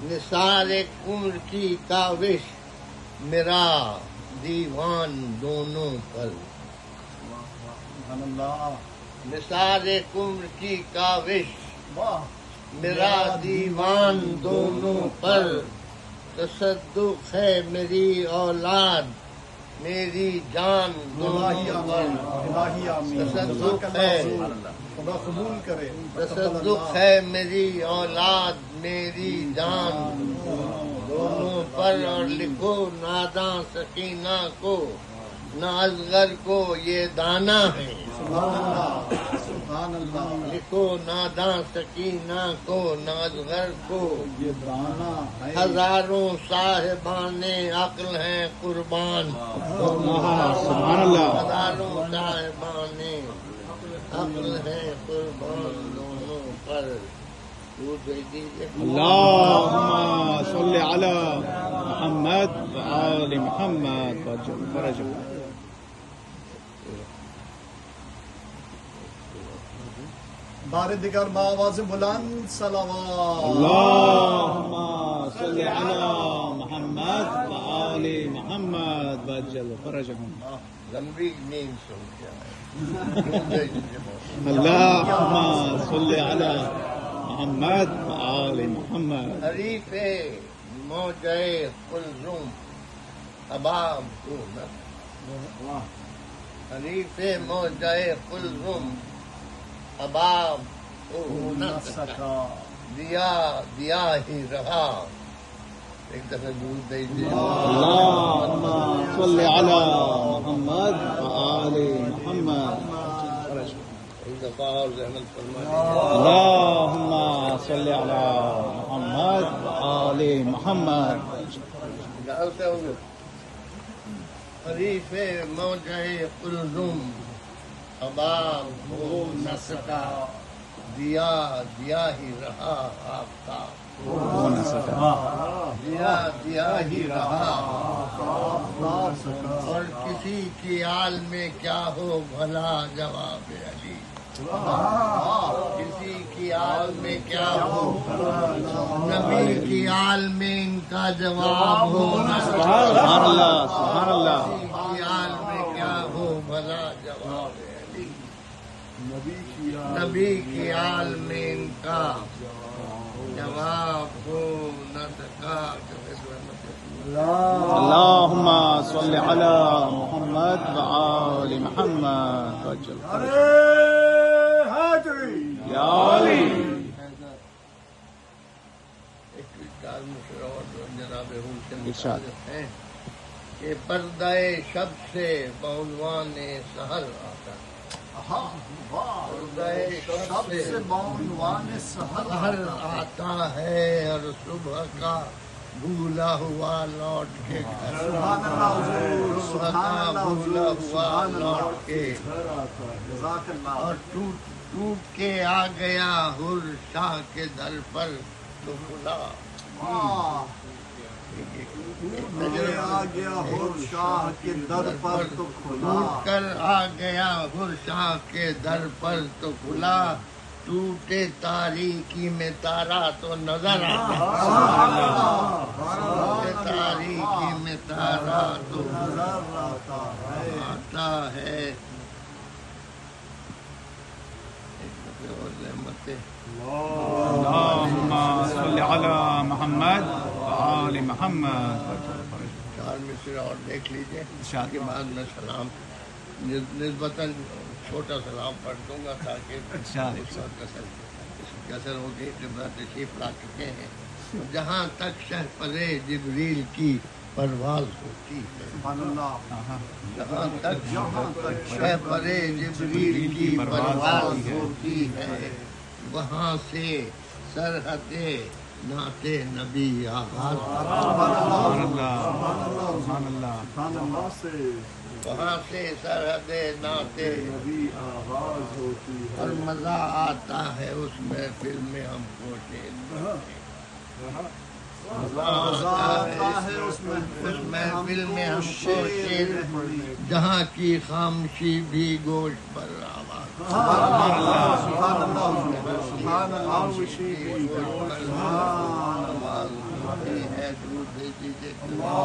نثار عمر کی کاوش میرا دیوان دونوں پر، نثار عمر کی کاوش میرا دیوان دونوں پر، تصدق ہے میری اولاد میری جان دونوں پر، تصدق ہے میری اولاد میری جان دونوں پر، اور لکھو ناداں سکینہ کو نہ اصغر کو یہ دانا ہے، لکھو ناداں سکینہ کو نہ اصغر کو یہ دانا ہے، ہزاروں صاحبان عقل ہیں قربان، ہزاروں صاحبان عقل ہیں قربان دونوں پر۔ اللهم صل على محمد وآل محمد وعجل فرجهم۔ بار دیگر با آواز بلند صلوات۔ اللهم صل على محمد وآل محمد وعجل فرجهم۔ لمبی نیند سن کیا اللهم صل على محمد وآل محمد۔ حریف موجے قلزم حباب کو نہ، حریف موجے قلزم حباب کو نہ سکا، دیا دیا ہی رہا۔ ایک دفعہ دودھ دے دیا۔ اللهم صل على محمد وآل محمد۔ ایک دفعہ اور رحمت فرما اللهم صل على محمد وآل محمد۔ حریف موجے قلزم حباب ہو نہ سکا، دیا دیا ہی رہا آفتاب، دیا دیا ہی رہا، اور کسی کی آل میں کیا ہو بھلا جواب علی، کسی کی آل میں کیا ہو، نبی کی آل میں ان کا جواب ہو نہ سکا، سبحان اللہ سبحان اللہ۔ کسی کی آل میں کیا ہو بھلا جواب علی، نبی کی آل میں ان کا جواب ہو نہ سکا۔ اللهم صل على محمد وآل محمد وعجل يا علي۔ جناب ارشاد ہیں کہ پردہ شب سے بعنوان سحر آتا ہے، پردہ شب سے بعنوان سحر آتا ہے، اور صبح کا بھولا ہوا لوٹ کے گھر، صبح کا بھولا ہوا لوٹ کے، اور ٹوٹ ٹوٹ کے آ گیا حر شاہ کے در پر تو کھلا، آ گیا حر شاہ کے در پر تو کھلا، ٹوٹ کر آ گیا حر شاہ کے در پر تو کھلا، ٹوٹے تاریکی میں تارا تو نظر آتا ہے، ٹوٹے تاریکی میں تارا تو نظر آتا ہے۔ اللهم صل على محمد وآل محمد وعجل فرجهم۔ چار مصر اور دیکھ لیجئے، ارشاد۔ اس کے بعد میں سلام نسبتاً چھوٹا سلام پڑھ دوں گا تاکہ ارشاد۔ کثر ہو کے تشریف لا چکے ہیں۔ جہاں تک شہ پرے جبریل کی پرواز ہوتی ہے، جہاں تک شہ پرے جبریل کی پرواز ہوتی ہے، وہاں سے سرحد نعت نبی آغاز، سبحان اللہ سبحان اللہ۔ وہاں سے سرحد نعت نبی آغاز ہوتی ہے، اور مزہ آتا ہے اس محفل میں ہم کو شیر، مزہ آتا ہے اس محفل میں ہم کو شیر، جہاں کی خاموشی بھی گوشت پر آواز، سبحان اللہ، خاموشی بھی گوشت پر آواز درود بھیج دیجیے